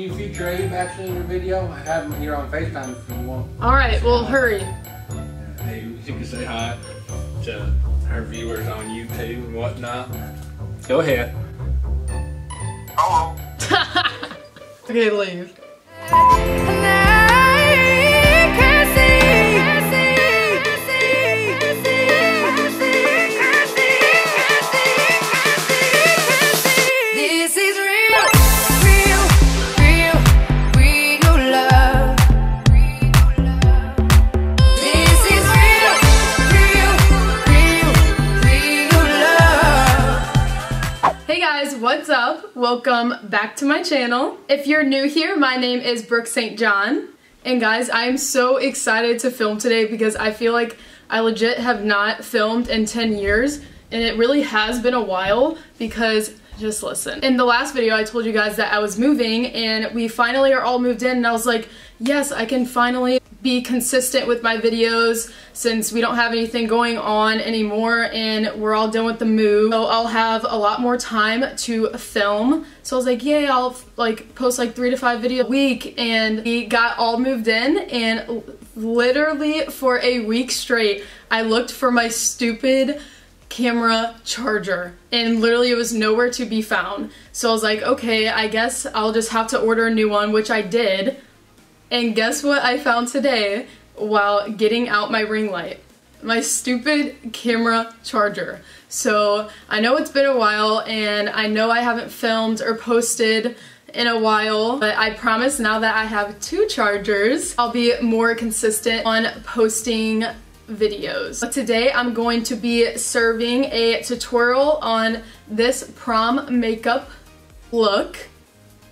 You feature Abe actually in your video? I have him here on FaceTime if you want. Alright, well hurry. Hey, you can say hi to our viewers on YouTube and whatnot. Go ahead. Hello. Okay, leave. What's up? Welcome back to my channel. If you're new here, my name is Brooke St. John. And guys, I am so excited to film today because I feel like I legit have not filmed in 10 years. And it really has been a while because, just listen. In the last video, I told you guys that I was moving and we finally are all moved in and I was like, yes, I can finally be consistent with my videos since we don't have anything going on anymore and we're all done with the move. So I'll have a lot more time to film. So I was like, yay, I'll like post like 3 to 5 videos a week, and we got all moved in and literally for a week straight, I looked for my stupid camera charger and literally it was nowhere to be found. So I was like, okay, I guess I'll just have to order a new one, which I did. And guess what I found today while getting out my ring light? My stupid camera charger. So I know it's been a while and I know I haven't filmed or posted in a while, but I promise now that I have 2 chargers, I'll be more consistent on posting videos. But today I'm going to be serving a tutorial on this prom makeup look.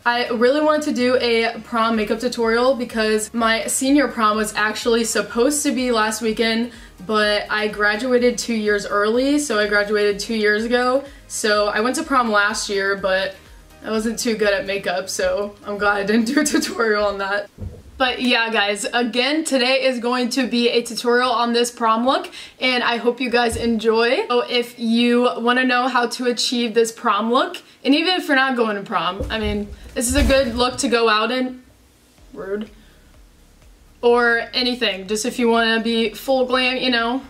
I really wanted to do a prom makeup tutorial because my senior prom was actually supposed to be last weekend, but I graduated 2 years early, so I graduated 2 years ago. So I went to prom last year, but I wasn't too good at makeup, so I'm glad I didn't do a tutorial on that. But yeah, guys, again, today is going to be a tutorial on this prom look, and I hope you guys enjoy. So if you want to know how to achieve this prom look, and even if you're not going to prom, I mean, this is a good look to go out in. Rude. Or anything, just if you want to be full glam, you know,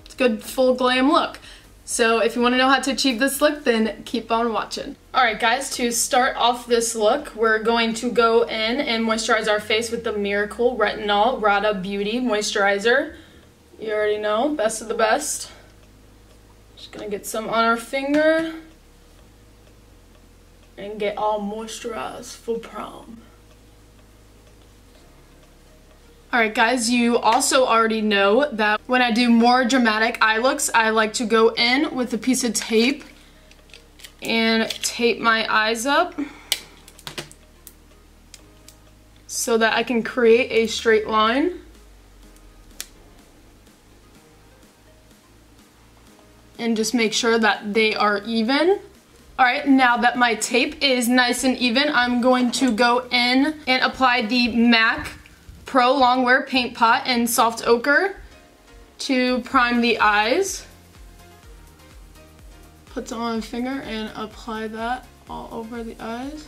it's a good full glam look. So if you want to know how to achieve this look, then keep on watching. Alright guys, to start off this look, we're going to go in and moisturize our face with the Miracle Retinol Rahda Beauty Moisturizer. You already know, best of the best. Just gonna get some on our finger and get all moisturized for prom. Alright guys, you also already know that when I do more dramatic eye looks, I like to go in with a piece of tape and tape my eyes up so that I can create a straight line. And just make sure that they are even. Alright, now that my tape is nice and even, I'm going to go in and apply the MAC Pro Longwear Paint Pot in Soft Ochre to prime the eyes. Put some on my finger and apply that all over the eyes.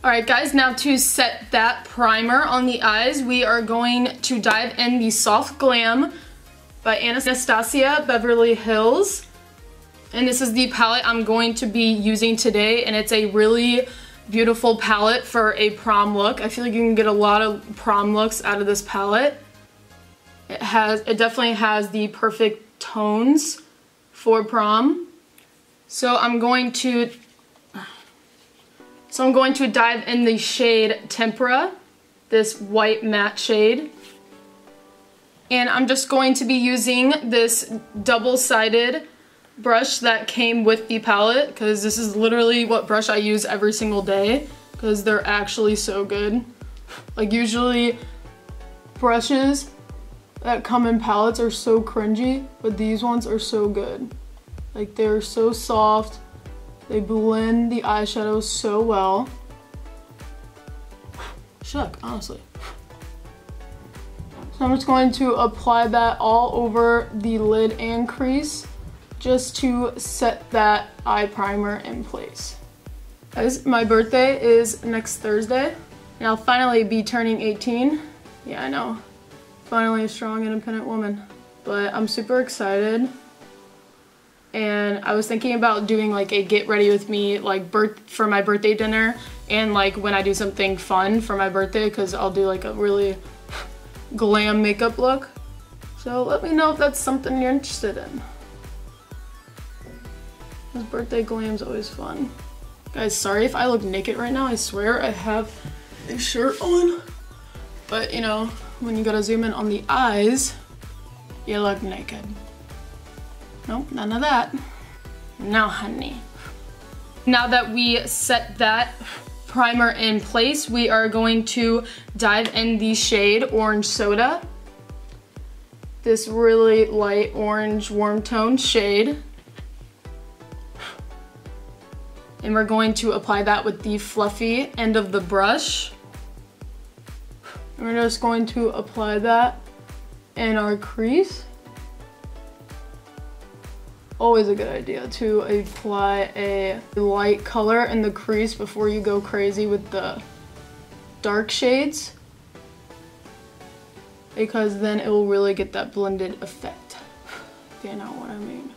Alright guys, now to set that primer on the eyes, we are going to dive in the Soft Glam by Anastasia Beverly Hills. And this is the palette I'm going to be using today, and it's a really beautiful palette for a prom look. I feel like you can get a lot of prom looks out of this palette. It definitely has the perfect tones for prom. So I'm going to dive in the shade Tempera, this white matte shade. And I'm just going to be using this double-sided brush that came with the palette, because this is literally what brush I use every single day because they're actually so good. Like usually brushes that come in palettes are so cringy, but these ones are so good. Like they're so soft, they blend the eyeshadow so well. Shook, honestly. So I'm just going to apply that all over the lid and crease just to set that eye primer in place. Guys, my birthday is next Thursday, and I'll finally be turning 18. Yeah, I know. Finally a strong, independent woman. But I'm super excited. And I was thinking about doing like a get ready with me like for my birthday dinner, and like when I do something fun for my birthday, because I'll do like a really glam makeup look. So let me know if that's something you're interested in. Because birthday glam's always fun. Guys, sorry if I look naked right now. I swear I have a shirt on. But you know, when you gotta zoom in on the eyes, you look naked. Nope, none of that. No, honey. Now that we set that primer in place, we are going to dive in the shade Orange Soda. This really light orange warm tone shade. And we're going to apply that with the fluffy end of the brush. And we're just going to apply that in our crease. Always a good idea to apply a light color in the crease before you go crazy with the dark shades, because then it will really get that blended effect, if you know what I mean.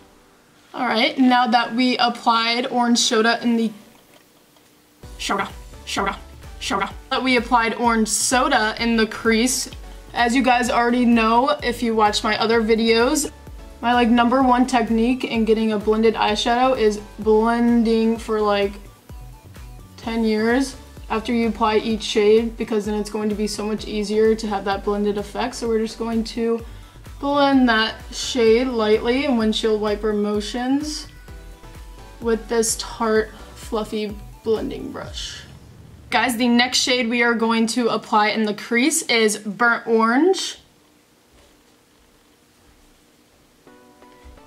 Alright, now that we applied Orange Soda in the that we applied Orange Soda in the crease, as you guys already know if you watch my other videos, my like #1 technique in getting a blended eyeshadow is blending for like 10 years after you apply each shade, because then it's going to be so much easier to have that blended effect. So we're just going to blend that shade lightly in windshield wiper motions with this Tarte fluffy blending brush. Guys, the next shade we are going to apply in the crease is Burnt Orange.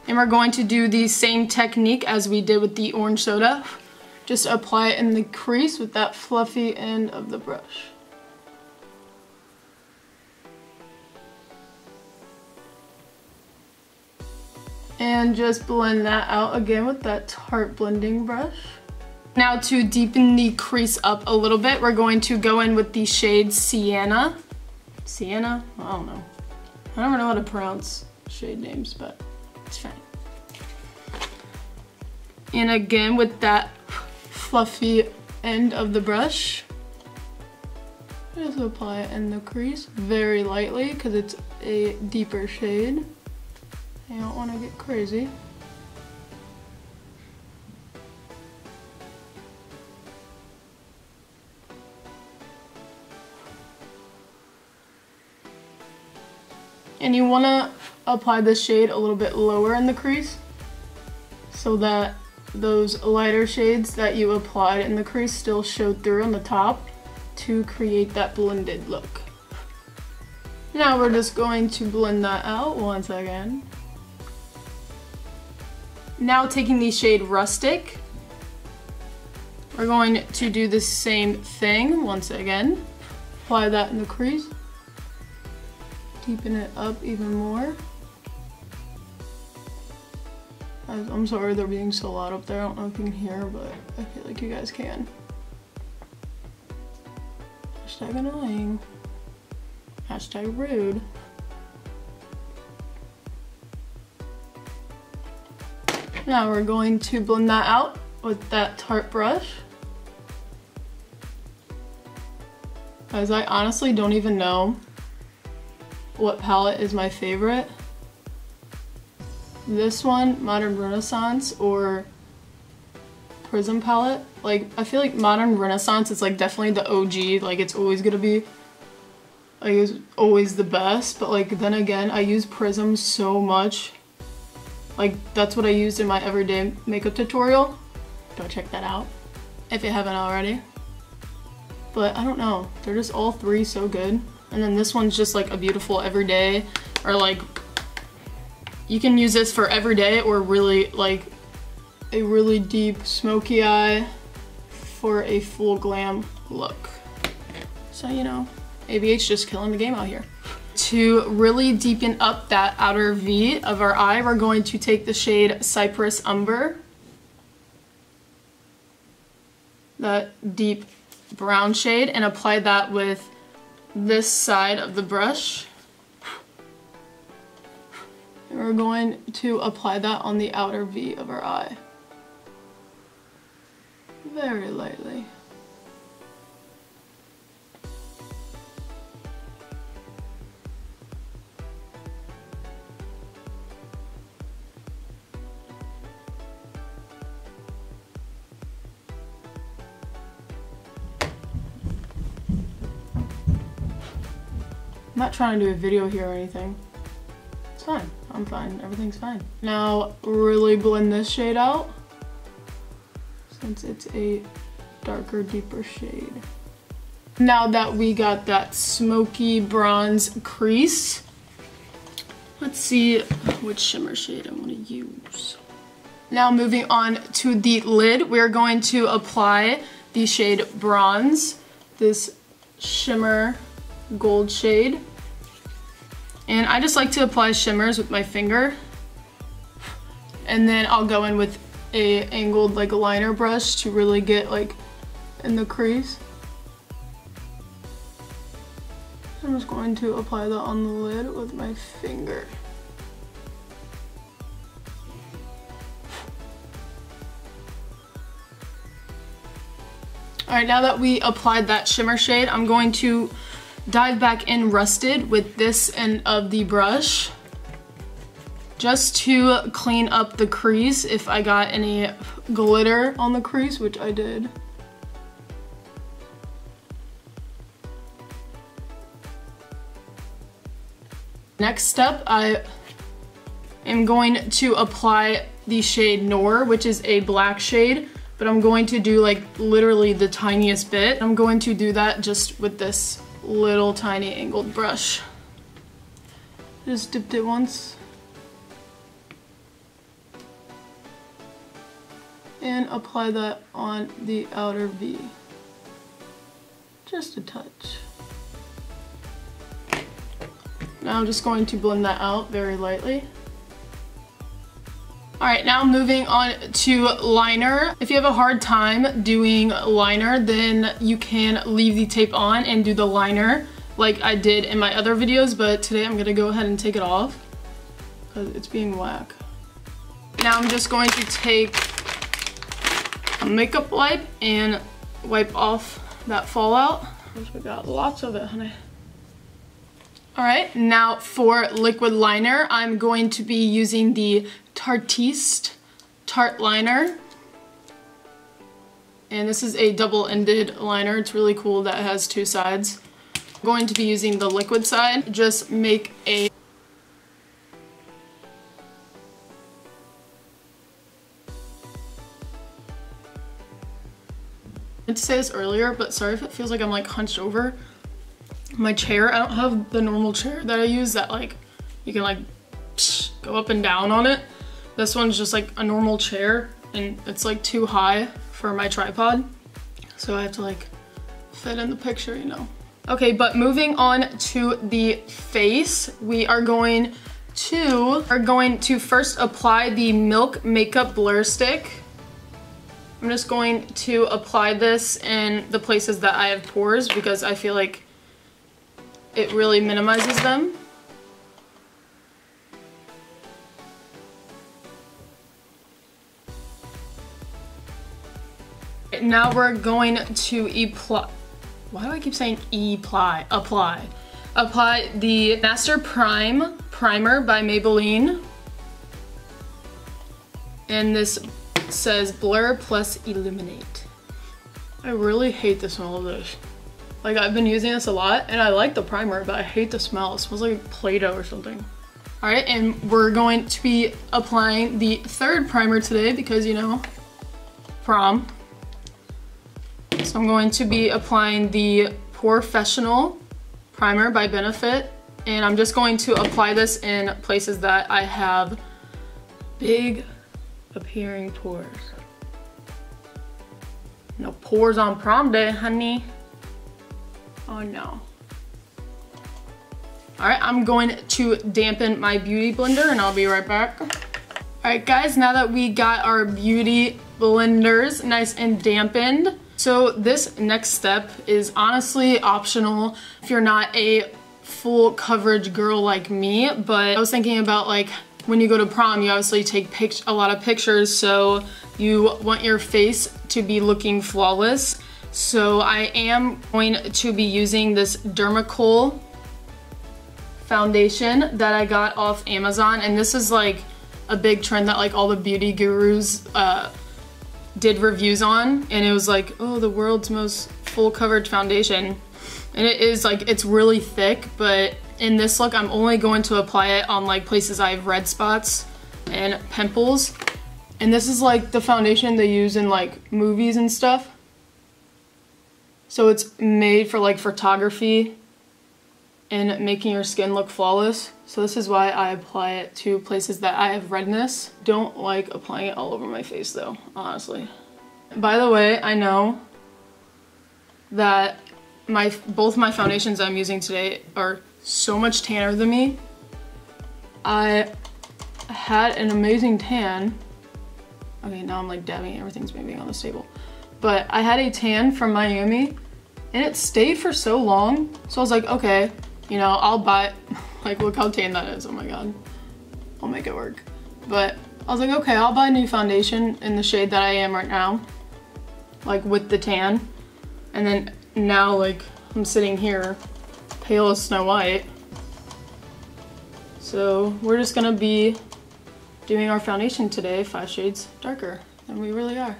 And we're going to do the same technique as we did with the Orange Soda. Just apply it in the crease with that fluffy end of the brush. And just blend that out again with that Tarte blending brush. Now to deepen the crease up a little bit, we're going to go in with the shade Sienna. Sienna? I don't know. I don't know how to pronounce shade names, but it's fine. And again with that fluffy end of the brush, just apply it in the crease very lightly because it's a deeper shade. You don't want to get crazy. And you want to apply this shade a little bit lower in the crease so that those lighter shades that you applied in the crease still showed through on the top to create that blended look. Now we're just going to blend that out once again. Now taking the shade Rustic, we're going to do the same thing once again. Apply that in the crease. Deepen it up even more. I'm sorry they're being so loud up there. I don't know if you can hear, but I feel like you guys can. Hashtag annoying. Hashtag rude. Now we're going to blend that out with that Tarte brush. Guys, I honestly don't even know what palette is my favorite. This one, Modern Renaissance, or Prism palette. Like, I feel like Modern Renaissance is like definitely the OG, like it's always gonna be, like it's always the best, but like then again, I use Prism so much. Like that's what I used in my everyday makeup tutorial. Go check that out if you haven't already. But I don't know, they're just all three so good. And then this one's just like a beautiful everyday, or like you can use this for everyday or really like a really deep smoky eye for a full glam look. So you know, ABH just killing the game out here. To really deepen up that outer V of our eye, we're going to take the shade Cypress Umber. that deep brown shade and apply that with this side of the brush. And we're going to apply that on the outer V of our eye. Very lightly. I'm not trying to do a video here or anything. It's fine. I'm fine. Everything's fine. Now, really blend this shade out since it's a darker, deeper shade. Now that we got that smoky bronze crease, let's see which shimmer shade I want to use. Now moving on to the lid, we're going to apply the shade Bronze, this shimmer gold shade. And I just like to apply shimmers with my finger. And then I'll go in with a angled like liner brush to really get like in the crease. I'm just going to apply that on the lid with my finger. Alright, now that we applied that shimmer shade, I'm going to dive back in Rusted with this end of the brush just to clean up the crease if I got any glitter on the crease, which I did. Next step, I am going to apply the shade Noor, which is a black shade, but I'm going to do like literally the tiniest bit. I'm going to do that just with this little tiny angled brush. Just dipped it once. And apply that on the outer V. Just a touch. Now I'm just going to blend that out very lightly. Alright, now moving on to liner. If you have a hard time doing liner, then you can leave the tape on and do the liner like I did in my other videos, but today I'm gonna go ahead and take it off because it's being whack. Now I'm just going to take a makeup wipe and wipe off that fallout. We got lots of it, honey. Alright, now for liquid liner, I'm going to be using the Tarte liner. And this is a double-ended liner. It's really cool that it has two sides. I'm going to be using the liquid side. Just make a I meant to say this earlier, but sorry if it feels like I'm like hunched over. My chair, I don't have the normal chair that I use that like you can like go up and down on it. This one's just like a normal chair and it's like too high for my tripod, so I have to like fit in the picture, you know. Okay, but moving on to the face, we are going to first apply the Milk Makeup Blur Stick. I'm just going to apply this in the places that I have pores because I feel like it really minimizes them. Now we're going to apply. Why do I keep saying apply? Apply the Master Prime Primer by Maybelline. And this says Blur Plus Illuminate. I really hate the smell of this. Like, I've been using this a lot and I like the primer, but I hate the smell. It smells like Play-Doh or something. Alright, and we're going to be applying the third primer today because, you know, prom. So I'm going to be applying the Porefessional primer by Benefit, and I'm just going to apply this in places that I have big appearing pores. No pores on prom day, honey. Oh no. Alright, I'm going to dampen my beauty blender and I'll be right back. Alright guys, now that we got our beauty blenders nice and dampened, So this next step is honestly optional if you're not a full coverage girl like me, but I was thinking about like when you go to prom, you obviously take a lot of pictures, so you want your face to be looking flawless. So I am going to be using this Dermacol foundation that I got off Amazon, and this is like a big trend that like all the beauty gurus did reviews on, and it was like, oh, the world's most full coverage foundation. And it is like, it's really thick, but in this look I'm only going to apply it on like places I have red spots and pimples. And this is like the foundation they use in like movies and stuff. So it's made for like photography and making your skin look flawless. So this is why I apply it to places that I have redness. Don't like applying it all over my face though, honestly. By the way, I know that both my foundations I'm using today are so much tanner than me. I had an amazing tan. Okay, now I'm like dabbing, everything's moving on this table. But I had a tan from Miami and it stayed for so long. So I was like, okay, you know, I'll buy, like look how tan that is, oh my god. I'll make it work. But I was like, okay, I'll buy a new foundation in the shade that I am right now, like with the tan. And then now like I'm sitting here pale as Snow White. So we're just gonna be doing our foundation today 5 shades darker than we really are.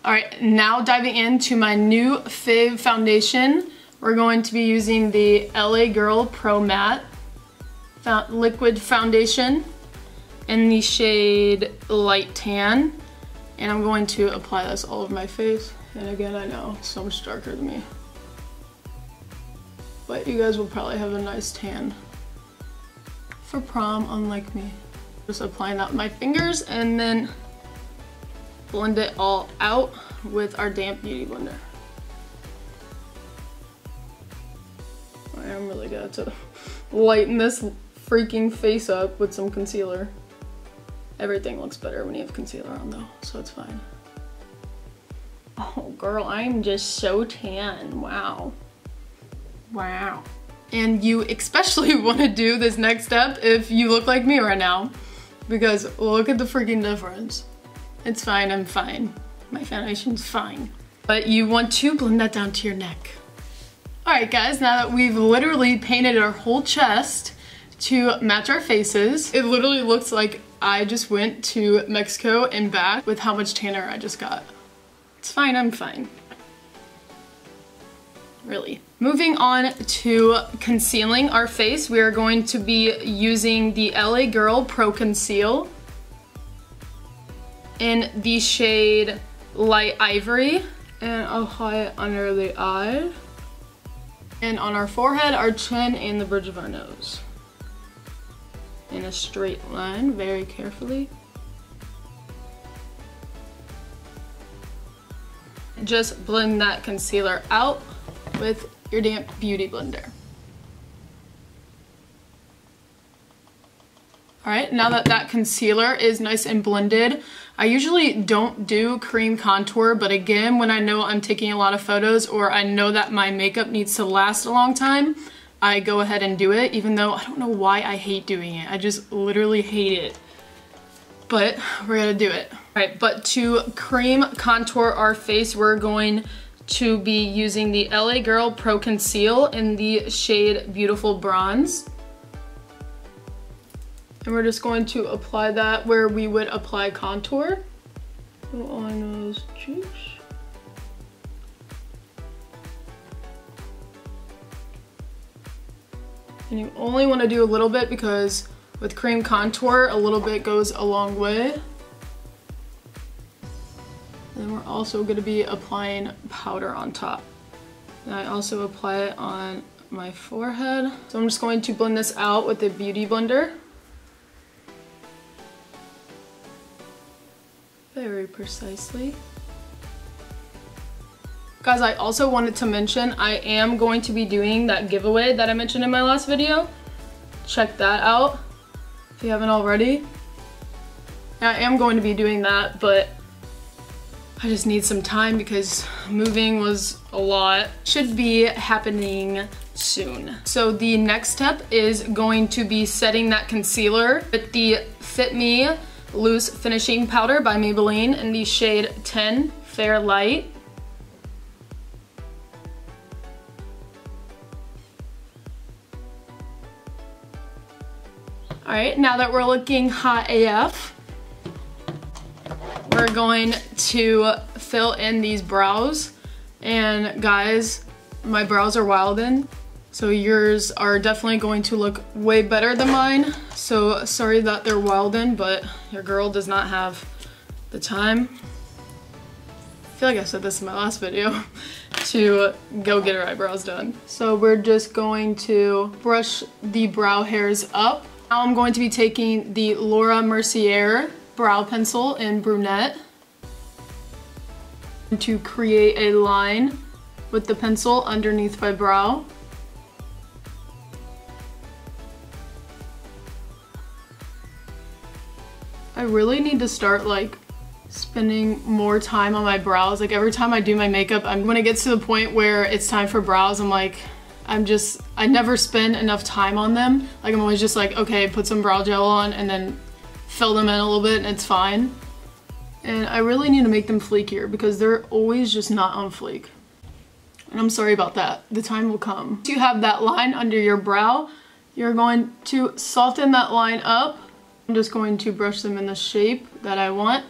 Alright, now diving into my new fave foundation. We're going to be using the LA Girl Pro Matte Liquid Foundation in the shade Light Tan. And I'm going to apply this all over my face. And again, I know, it's so much darker than me. But you guys will probably have a nice tan for prom, unlike me. Just applying that with my fingers and then blend it all out with our damp beauty blender. I am really good to lighten this freaking face up with some concealer. Everything looks better when you have concealer on though, so it's fine. Oh girl, I'm just so tan, wow. Wow. And you especially want to do this next step if you look like me right now, because look at the freaking difference. It's fine, I'm fine. My foundation's fine. But you want to blend that down to your neck. Alright guys, now that we've literally painted our whole chest to match our faces, it literally looks like I just went to Mexico and back with how much tanner I just got. It's fine, I'm fine. Really. Moving on to concealing our face, we are going to be using the LA Girl Pro Conceal in the shade Light Ivory, and I'll apply it under the eye and on our forehead, our chin, and the bridge of our nose in a straight line, very carefully. Just blend that concealer out with your damp beauty blender. Alright, now that that concealer is nice and blended, I usually don't do cream contour, but again, when I know I'm taking a lot of photos or I know that my makeup needs to last a long time, I go ahead and do it, even though I don't know why I hate doing it. I just literally hate it. But we're gonna do it. Alright, but to cream contour our face, we're going to be using the LA Girl Pro Conceal in the shade Beautiful Bronze. And we're just going to apply that where we would apply contour. So on those cheeks. And you only want to do a little bit because with cream contour, a little bit goes a long way. And then we're also going to be applying powder on top. And I also apply it on my forehead. So I'm just going to blend this out with the Beauty Blender. Very precisely. Guys, I also wanted to mention I am going to be doing that giveaway that I mentioned in my last video. Check that out if you haven't already. I am going to be doing that, but I just need some time because moving was a lot. Should be happening soon. So the next step is going to be setting that concealer with the Fit Me Loose Finishing Powder by Maybelline in the shade 10 Fair Light. All right, now that we're looking hot AF, we're going to fill in these brows. And guys, my brows are wildin', so yours are definitely going to look way better than mine. So sorry that they're wildin', but your girl does not have the time. I feel like I said this in my last video to go get her eyebrows done. So we're just going to brush the brow hairs up. Now I'm going to be taking the Laura Mercier brow pencil in brunette to create a line with the pencil underneath my brow. I really need to start like spending more time on my brows. Like every time I do my makeup, when it gets to the point where it's time for brows, I'm like, I never spend enough time on them. Like I'm always just like, okay, put some brow gel on and then fill them in a little bit and it's fine. And I really need to make them fleekier because they're always just not on fleek. And I'm sorry about that. The time will come. Once you have that line under your brow, you're going to soften that line up. I'm just going to brush them in the shape that I want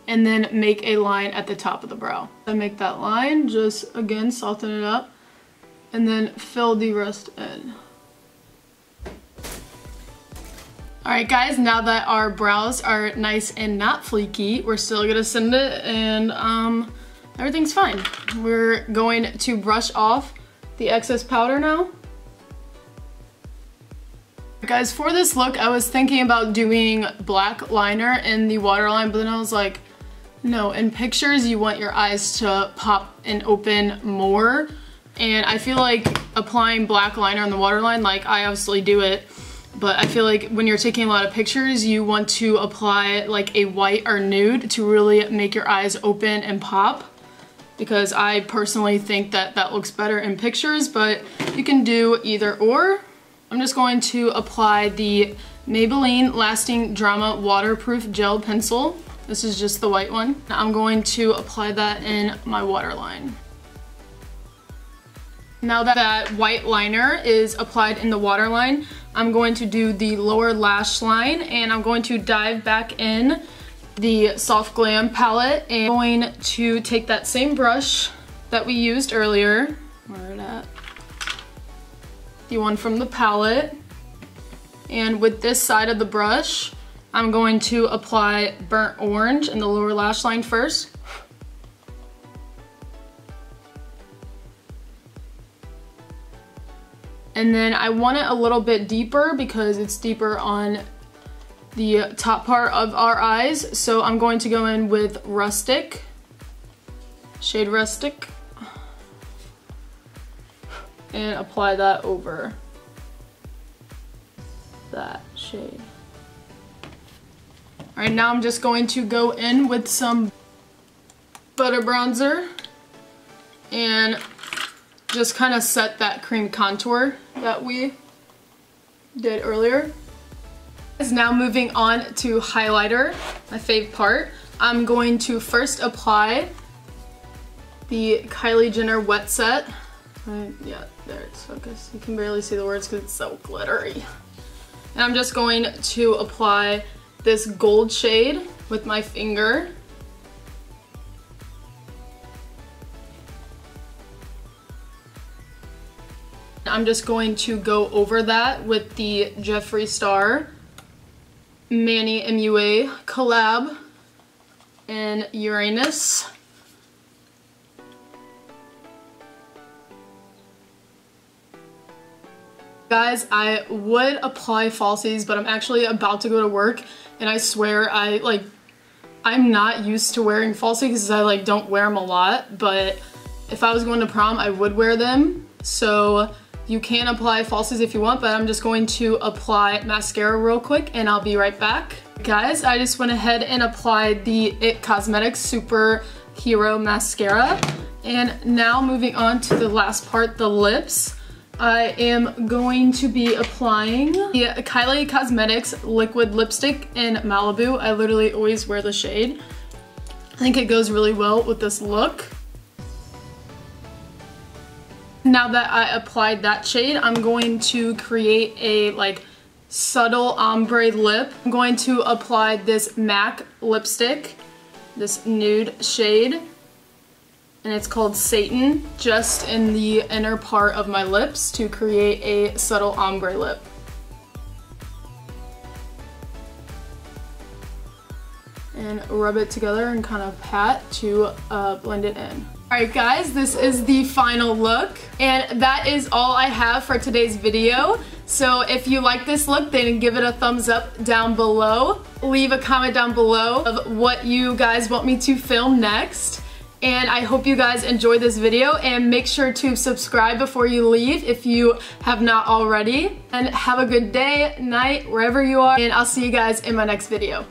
and then make a line at the top of the brow. I make that line, just again, soften it up and then fill the rest in. Alright guys, now that our brows are nice and not fleeky, we're still gonna send it and everything's fine. We're going to brush off the excess powder now. Guys, for this look, I was thinking about doing black liner in the waterline, but then I was like, no, in pictures you want your eyes to pop and open more. And I feel like applying black liner on the waterline, like I obviously do it, but I feel like when you're taking a lot of pictures, you want to apply like a white or nude to really make your eyes open and pop. Because I personally think that that looks better in pictures, but you can do either or. I'm just going to apply the Maybelline Lasting Drama Waterproof Gel Pencil. This is just the white one. I'm going to apply that in my waterline. Now that that white liner is applied in the waterline, I'm going to do the lower lash line and I'm going to dive back in the Soft Glam palette and I'm going to take that same brush that we used earlier. Where is that? The one from the palette. And with this side of the brush, I'm going to apply Burnt Orange in the lower lash line first. And then I want it a little bit deeper because it's deeper on the top part of our eyes. So I'm going to go in with Rustic, shade Rustic, and apply that over that shade. All right, now I'm just going to go in with some butter bronzer and just kind of set that cream contour that we did earlier. Now moving on to highlighter, my fave part. I'm going to first apply the Kylie Jenner Wet Set. Yeah, there it's focused. You can barely see the words because it's so glittery. And I'm just going to apply this gold shade with my finger. I'm just going to go over that with the Jeffree Star Manny MUA collab in Uranus. Guys, I would apply falsies, but I'm actually about to go to work and I swear I'm not used to wearing falsies because I don't wear them a lot, but if I was going to prom, I would wear them. So you can apply falsies if you want, but I'm just going to apply mascara real quick and I'll be right back. Guys, I just went ahead and applied the It Cosmetics Super Hero mascara. And now moving on to the last part, the lips. I am going to be applying the Kylie Cosmetics liquid lipstick in Maliboo. I literally always wear the shade. I think it goes really well with this look. Now that I applied that shade, I'm going to create a like subtle ombre lip. I'm going to apply this MAC lipstick, this nude shade, and it's called Satan, just in the inner part of my lips to create a subtle ombre lip. And rub it together and kind of pat to blend it in. Alright guys, this is the final look, and that is all I have for today's video. So if you like this look, then give it a thumbs up down below. Leave a comment down below of what you guys want me to film next. And I hope you guys enjoyed this video, and make sure to subscribe before you leave if you have not already. And have a good day, night, wherever you are, and I'll see you guys in my next video.